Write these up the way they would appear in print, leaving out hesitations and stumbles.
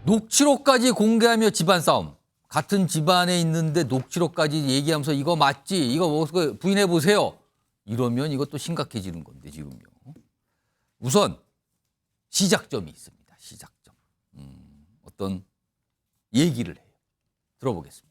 녹취록까지 공개하며 집안 싸움. 같은 집안에 있는데 녹취록까지 얘기하면서 이거 맞지? 이거 뭐 부인해 보세요. 이러면 이것도 심각해지는 건데 지금요. 우선 시작점이 있습니다. 시작점. 어떤 얘기를 해요. 들어보겠습니다.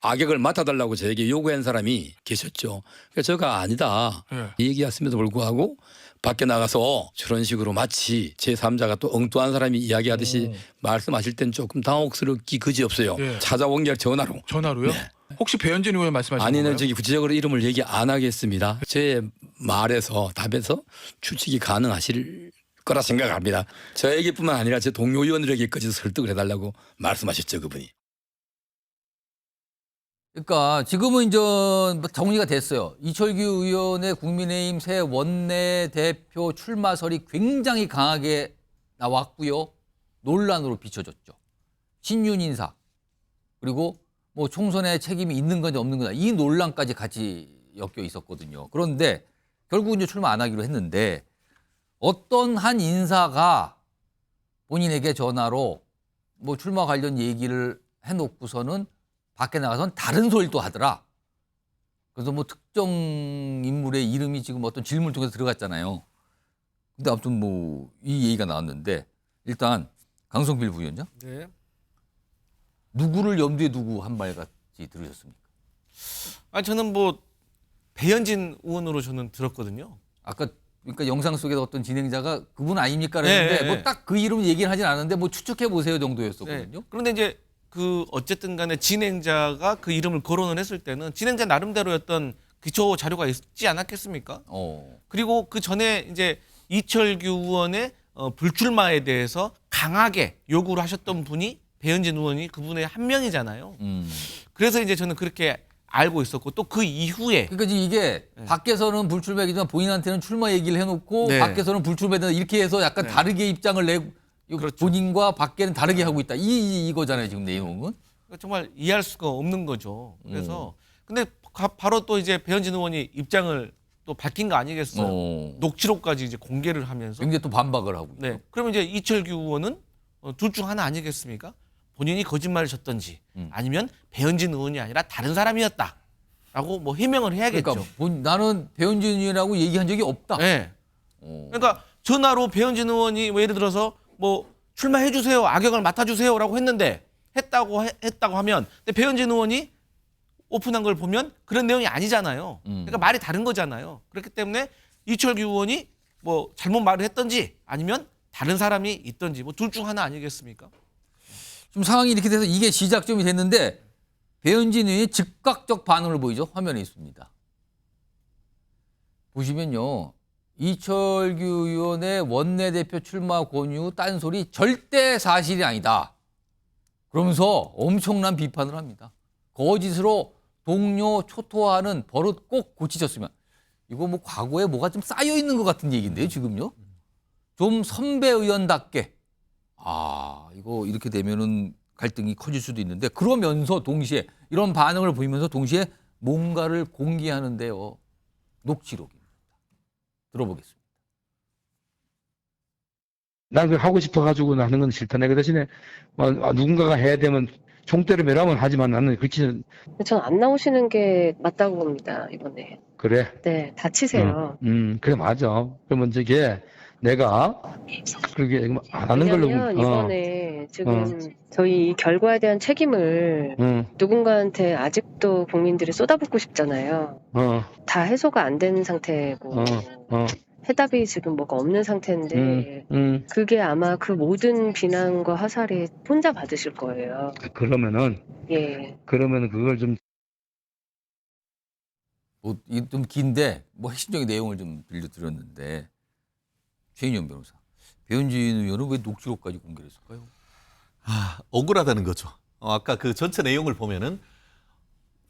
악역을 맡아달라고 저에게 요구한 사람이 계셨죠. 그래서 제가 아니다 얘기했음에도 불구하고 밖에 나가서 저런 식으로 마치 제3자가 또 엉뚱한 사람이 이야기하듯이 말씀하실 땐 조금 당혹스럽기 그지없어요. 찾아온 게 전화로. 전화로요? 네. 혹시 배현진 의원 말씀하신 아니는 건가요? 저기 구체적으로 이름을 얘기 안 하겠습니다. 제 말에서 답에서 추측이 가능하실 거라 생각합니다. 저에게뿐만 아니라 제 동료 의원들에게까지 설득을 해달라고 말씀하셨죠, 그분이. 그러니까 지금은 이제 정리가 됐어요. 이철규 의원의 국민의힘 새 원내대표 출마설이 굉장히 강하게 나왔고요. 논란으로 비춰졌죠. 신윤 인사 그리고 뭐 총선에 책임이 있는 건지 없는 건지 이 논란까지 같이 엮여 있었거든요. 그런데 결국은 이제 출마 안 하기로 했는데 어떤 한 인사가 본인에게 전화로 뭐 출마 관련 얘기를 해놓고서는 밖에 나가서는 다른 소리를 또 하더라. 그래서 뭐 특정 인물의 이름이 지금 어떤 질문을 통해서 들어갔잖아요. 근데 아무튼 뭐 이 얘기가 나왔는데 일단 강성필 부위원장 네. 누구를 염두에 두고 한 말 같이 들으셨습니까? 아니 저는 뭐 배현진 의원으로 저는 들었거든요. 아까 그러니까 영상 속에서 어떤 진행자가 그분 아닙니까? 그랬는데 네, 뭐 네. 딱 그 이름 얘기를 하진 않았는데 뭐 추측해 보세요 네. 정도였었거든요. 그런데 이제 그 어쨌든 간에 진행자가 그 이름을 거론을 했을 때는 진행자 나름대로의 어떤 기초 자료가 있지 않았겠습니까? 그리고 그 전에 이제 이철규 의원의 불출마에 대해서 강하게 요구를 하셨던 분이 배현진 의원이 그분의 한 명이잖아요. 그래서 이제 저는 그렇게 알고 있었고 또 그 이후에 그러니까 지금 이게 밖에서는 불출마이지만 본인한테는 출마 얘기를 해놓고 네. 밖에서는 불출마다 이렇게 해서 약간 네. 다르게 입장을 내고 그렇죠. 본인과 밖에는 다르게 하고 있다. 이거잖아요 지금 내용은. 정말 이해할 수가 없는 거죠. 그래서 근데 바로 또 이제 배현진 의원이 입장을 또 밝힌 거 아니겠어요? 녹취록까지 이제 공개를 하면서. 굉장히 또 반박을 하고. 네. 그러면 이제 이철규 의원은 둘 중 하나 아니겠습니까? 본인이 거짓말을 쳤던지 아니면 배현진 의원이 아니라 다른 사람이었다라고 뭐 해명을 해야겠죠. 그러니까 나는 배현진 의원이라고 얘기한 적이 없다. 네. 그러니까 전화로 배현진 의원이 뭐 예를 들어서 뭐 출마해 주세요, 악역을 맡아 주세요라고 했다고 하면 근데 배현진 의원이 오픈한 걸 보면 그런 내용이 아니잖아요. 그러니까 말이 다른 거잖아요. 그렇기 때문에 이철규 의원이 뭐 잘못 말을 했던지 아니면 다른 사람이 있던지 뭐 둘 중 하나 아니겠습니까? 좀 상황이 이렇게 돼서 이게 시작점이 됐는데 배현진 의원이 즉각적 반응을 보이죠. 화면에 있습니다. 보시면요. 이철규 의원의 원내대표 출마 권유 딴소리 절대 사실이 아니다. 그러면서 엄청난 비판을 합니다. 거짓으로 동료 초토화하는 버릇 꼭 고치셨으면. 이거 뭐 과거에 뭐가 좀 쌓여 있는 것 같은 얘기인데요, 지금요. 좀 선배 의원답게. 이거 이렇게 되면은 갈등이 커질 수도 있는데 그러면서 동시에 이런 반응을 보이면서 동시에 뭔가를 공개하는데요. 녹취록입니다. 들어보겠습니다. 난 그걸 하고 싶어가지고 하는 건 싫다. 내가 대신에 누군가가 해야 되면 총대로 매라면 하지만 나는 그렇지는. 전 안 나오시는 게 맞다고 봅니다, 이번에. 그래. 네, 다치세요. 그래 맞아. 그러면 저게 내가 그렇게 안 하는 걸로. 왜냐면 이번에 지금 저희 이 결과에 대한 책임을 누군가한테 아직도 국민들이 쏟아붓고 싶잖아요. 다 해소가 안 된 상태고 해답이 지금 뭐가 없는 상태인데 그게 아마 그 모든 비난과 화살이 혼자 받으실 거예요. 그러면은 예. 그러면은 그걸 좀. 좀 긴데 뭐 핵심적인 내용을 좀 들려드렸는데 최인영 변호사, 배현진 의원은 왜 녹취록까지 공개를 했을까요? 억울하다는 거죠. 아까 그 전체 내용을 보면은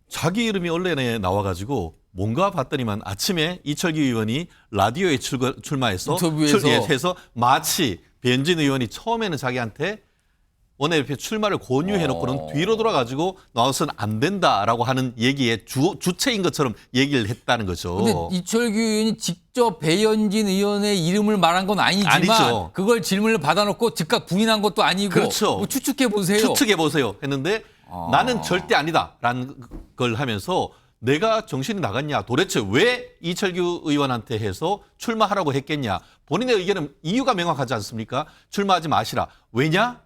자기 이름이 언론에 나와가지고 뭔가 봤더니만 아침에 이철규 의원이 라디오에 출마해서 인터뷰에서 해서 마치 배현진 의원이 처음에는 자기한테 원내대표 출마를 권유해놓고는 뒤로 돌아가지고 나와서는 안 된다라고 하는 얘기의 주체인 것처럼 얘기를 했다는 거죠. 근데 이철규 의원이 직접 배현진 의원의 이름을 말한 건 아니지만 아니죠. 그걸 질문을 받아놓고 즉각 부인한 것도 아니고 그렇죠. 뭐 추측해 보세요. 추측해 보세요 했는데 나는 절대 아니다라는 걸 하면서 내가 정신이 나갔냐, 도대체 왜 이철규 의원한테 해서 출마하라고 했겠냐. 본인의 의견은 이유가 명확하지 않습니까? 출마하지 마시라. 왜냐?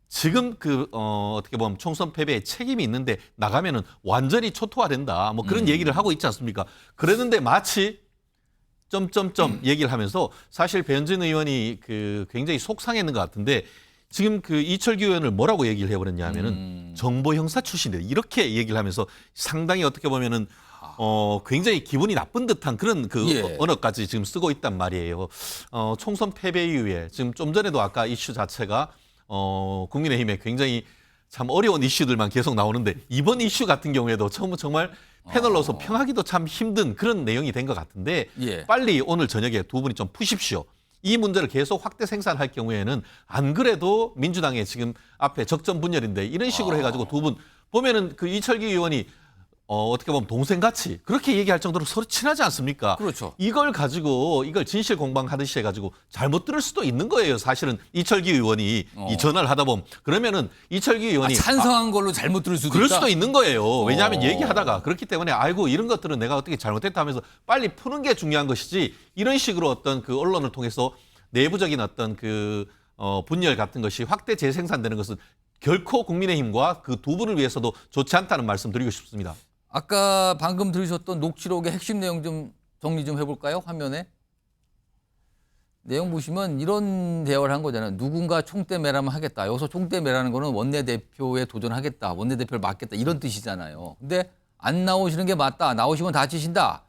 지금 어떻게 보면 총선 패배에 책임이 있는데 나가면은 완전히 초토화된다. 뭐 그런 얘기를 하고 있지 않습니까? 그랬는데 마치 점점점 얘기를 하면서 사실 배현진 의원이 굉장히 속상했는 것 같은데 지금 이철규 의원을 뭐라고 얘기를 해버렸냐 하면은 정보 형사 출신이다. 이렇게 얘기를 하면서 상당히 어떻게 보면은 굉장히 기분이 나쁜 듯한 그런 예. 언어까지 지금 쓰고 있단 말이에요. 총선 패배 이후에 지금 좀 전에도 아까 이슈 자체가 국민의힘에 굉장히 참 어려운 이슈들만 계속 나오는데 이번 이슈 같은 경우에도 정말 패널로서 평하기도 참 힘든 그런 내용이 된 것 같은데 예. 빨리 오늘 저녁에 두 분이 좀 푸십시오. 이 문제를 계속 확대 생산할 경우에는 안 그래도 민주당에 지금 앞에 적전 분열인데 이런 식으로 해가지고 두 분 보면은 이철규 의원이 어떻게 보면 동생같이 그렇게 얘기할 정도로 서로 친하지 않습니까? 그렇죠. 이걸 가지고 이걸 진실 공방하듯이 해가지고 잘못 들을 수도 있는 거예요. 사실은 이철규 의원이 이 전화를 하다 보면 그러면 이철규 의원이 찬성한 걸로 잘못 들을 수도 그럴 있다. 수도 있는 거예요. 왜냐하면 얘기하다가 그렇기 때문에 아이고 이런 것들은 내가 어떻게 잘못했다 하면서 빨리 푸는 게 중요한 것이지 이런 식으로 어떤 언론을 통해서 내부적인 어떤 분열 같은 것이 확대 재생산되는 것은 결코 국민의힘과 그 두 분을 위해서도 좋지 않다는 말씀 드리고 싶습니다. 아까 방금 들으셨던 녹취록의 핵심 내용 좀 정리 좀 해볼까요? 화면에. 내용 보시면 이런 대화를 한 거잖아요. 누군가 총대 매라면 하겠다. 여기서 총대 매라는 거는 원내대표에 도전하겠다. 원내대표를 맡겠다. 이런 뜻이잖아요. 근데 안 나오시는 게 맞다. 나오시면 다치신다.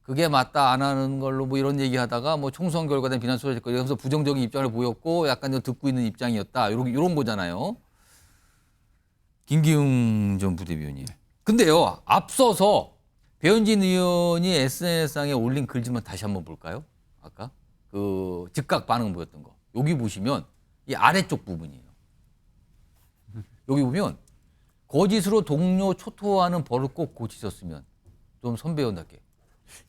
그게 맞다. 안 하는 걸로 뭐 이런 얘기하다가 뭐 총선 결과에 대한 비난 쏟아질 거 이러면서 부정적인 입장을 보였고 약간 좀 듣고 있는 입장이었다. 이런 거잖아요. 김기웅 전 부대변인. 근데요, 앞서서 배현진 의원이 SNS상에 올린 글 좀 다시 한번 볼까요? 아까 즉각 반응 보였던 거. 여기 보시면 이 아래쪽 부분이에요. 여기 보면 거짓으로 동료 초토화하는 버릇 꼭 고치셨으면 좀 선배원답게.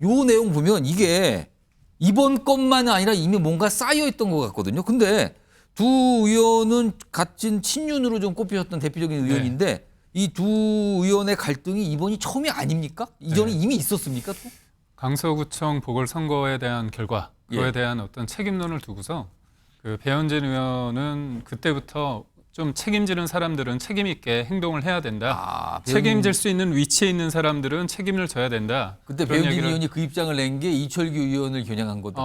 요 내용 보면 이게 이번 것만 아니라 이미 뭔가 쌓여 있던 것 같거든요. 근데 두 의원은 같은 친윤으로 좀 꼽히셨던 대표적인 의원인데 이 두 의원의 갈등이 이번이 처음이 아닙니까? 이전에 이미 있었습니까? 또? 강서구청 보궐선거에 대한 결과, 그거에 대한 어떤 책임론을 두고서 배현진 의원은 그때부터 좀 책임지는 사람들은 책임 있게 행동을 해야 된다. 책임질 수 있는 위치에 있는 사람들은 책임을 져야 된다. 그때 배현진 의원이 그 입장을 낸 게 이철규 의원을 겨냥한 거다.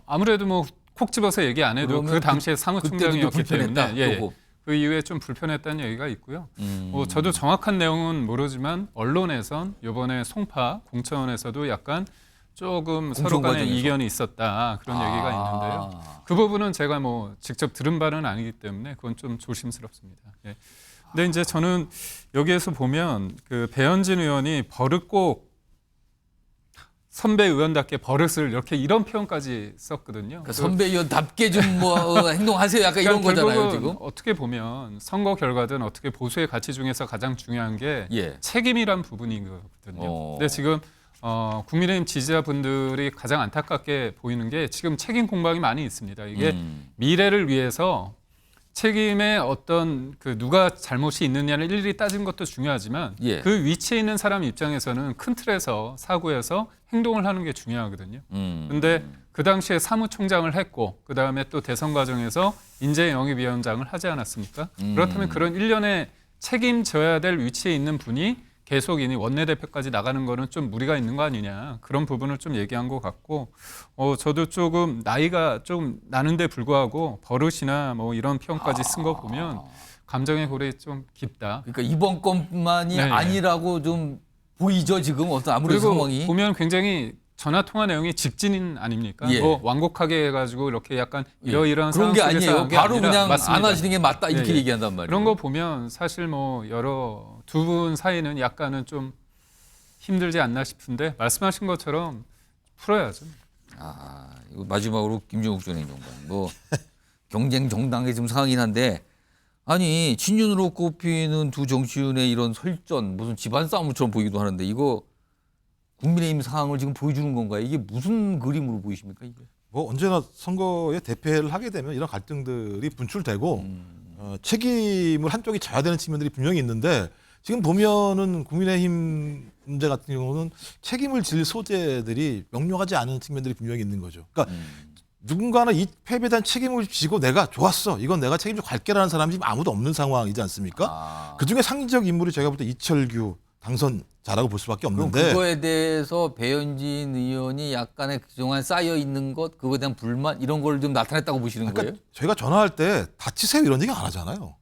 아무래도 뭐 콕 집어서 얘기 안 해도 그 당시에 사무총장이었기 때문에 그 이후에 좀 불편했다는 얘기가 있고요. 저도 정확한 내용은 모르지만 언론에선 이번에 송파 공천에서도 약간 조금 서로 간에 이견이 있었다 그런 얘기가 있는데요. 그 부분은 제가 뭐 직접 들은 바는 아니기 때문에 그건 좀 조심스럽습니다. 예. 근데 이제 저는 여기에서 보면 배현진 의원이 버릇 꼭 선배 의원답게 버릇을 이런 표현까지 썼거든요. 그러니까 선배 의원답게 좀 뭐 행동하세요. 약간 이런 거잖아요, 지금. 어떻게 보면 선거 결과든 어떻게 보수의 가치 중에서 가장 중요한 게 책임이란 부분이거든요. 근데 지금 국민의힘 지지자분들이 가장 안타깝게 보이는 게 지금 책임 공방이 많이 있습니다. 이게 미래를 위해서 책임의 어떤 누가 잘못이 있느냐를 일일이 따지는 것도 중요하지만 그 위치에 있는 사람 입장에서는 큰 틀에서 사고해서 행동을 하는 게 중요하거든요. 근데 그 당시에 사무총장을 했고 그다음에 또 대선 과정에서 인재영입위원장을 하지 않았습니까? 그렇다면 그런 일련의 책임져야 될 위치에 있는 분이 계속 이니 원내대표까지 나가는 거는 좀 무리가 있는 거 아니냐 그런 부분을 좀 얘기한 것 같고 저도 조금 나이가 좀 나는데 불구하고 버릇이나 뭐 이런 표현까지 쓴 거 보면 감정의 골이 좀 깊다. 그러니까 이번 것만이 아니라고 좀 보이죠 지금 어떤 아무리 그리고 상황이. 보면 굉장히 전화 통화 내용이 직진 아닙니까? 뭐 완곡하게 해가지고 이렇게 약간 이러이러한 그런 게 아니에요. 바로 그냥 맞습니다. 안 하시는 게 맞다 이렇게 얘기한단 말이에요. 그런 거 보면 사실 뭐 두 분 사이는 약간은 좀 힘들지 않나 싶은데 말씀하신 것처럼 풀어야죠. 이거 마지막으로 김종욱 전 행정관 뭐 경쟁 정당의 좀 상황이긴 한데 아니 친윤으로 꼽히는 두 정치인의 이런 설전 무슨 집안 싸움처럼 보이기도 하는데 이거 국민의힘 상황을 지금 보여주는 건가요? 이게 무슨 그림으로 보이십니까 이게? 뭐 언제나 선거에 대패를 하게 되면 이런 갈등들이 분출되고 책임을 한쪽이 져야 되는 측면들이 분명히 있는데 지금 보면은 국민의힘 문제 같은 경우는 책임을 질 소재들이 명료하지 않은 측면들이 분명히 있는 거죠. 그러니까 누군가는 이 패배에 대한 책임을 지고 내가 좋았어. 이건 내가 책임지고 갈게라는 사람이 지금 아무도 없는 상황이지 않습니까? 그중에 상징적 인물이 제가 볼 때 이철규 당선자라고 볼 수밖에 그럼 없는데 그거에 대해서 배현진 의원이 약간의 그동안 쌓여 있는 것, 그거에 대한 불만 이런 걸 좀 나타냈다고 보시는 그러니까 거예요? 저희가 전화할 때 다치세요 이런 얘기 안 하잖아요.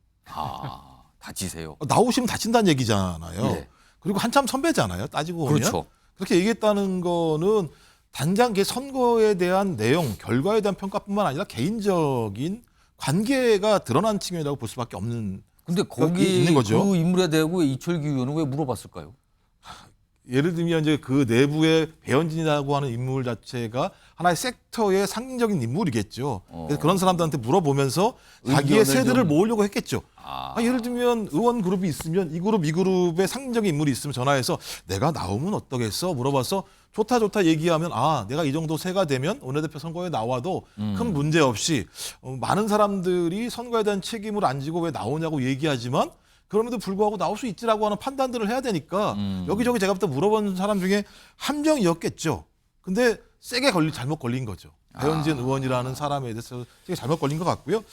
다치세요. 나오시면 다친다는 얘기잖아요. 예. 그리고 한참 선배잖아요. 따지고 보면. 그렇죠. 그렇게 얘기했다는 거는 단장 그 선거에 대한 내용, 결과에 대한 평가뿐만 아니라 개인적인 관계가 드러난 측면이라고 볼 수밖에 없는. 근데 그게 거기 있는 거죠. 그 인물에 대고 이철규 의원은 왜 물어봤을까요? 예를 들면 이제 그 내부의 배현진이라고 하는 인물 자체가 하나의 섹터의 상징적인 인물이겠죠. 그래서 그런 사람들한테 물어보면서 자기의 의견을 세들을 좀- 모으려고 했겠죠. 예를 들면 의원 그룹이 있으면 이 그룹 이 그룹의 상징적인 인물이 있으면 전화해서 내가 나오면 어떠겠어 물어봐서 좋다 얘기하면 내가 이 정도 세가 되면 원내대표 선거에 나와도 큰 문제 없이 많은 사람들이 선거에 대한 책임을 안 지고 왜 나오냐고 얘기하지만 그럼에도 불구하고 나올 수 있지라고 하는 판단들을 해야 되니까 여기저기 제가 볼 때 물어본 사람 중에 한 명이었겠죠. 근데 세게 잘못 걸린 거죠. 배현진 의원이라는 사람에 대해서 되게 잘못 걸린 것 같고요.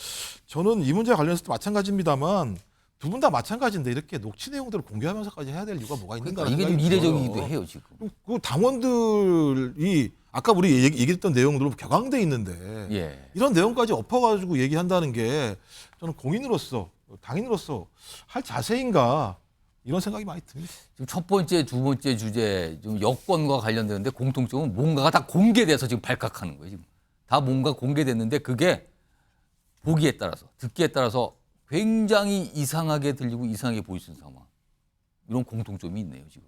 저는 이 문제와 관련해서도 마찬가지입니다만 두 분 다 마찬가지인데 이렇게 녹취 내용들을 공개하면서까지 해야 될 이유가 뭐가 있는가? 그러니까 이게 좀 이례적이기도 해요 지금. 그 당원들이 아까 우리 얘기했던 내용들로 격앙돼 있는데 예. 이런 내용까지 엎어가지고 얘기한다는 게 저는 공인으로서 당인으로서 할 자세인가 이런 생각이 많이 듭니다. 지금 첫 번째, 두 번째 주제 좀 여권과 관련되는데 공통점은 뭔가가 다 공개돼서 지금 발칵하는 거예요. 지금 다 뭔가 공개됐는데 그게 보기에 따라서 듣기에 따라서 굉장히 이상하게 들리고 이상하게 보이는 상황. 이런 공통점이 있네요 지금.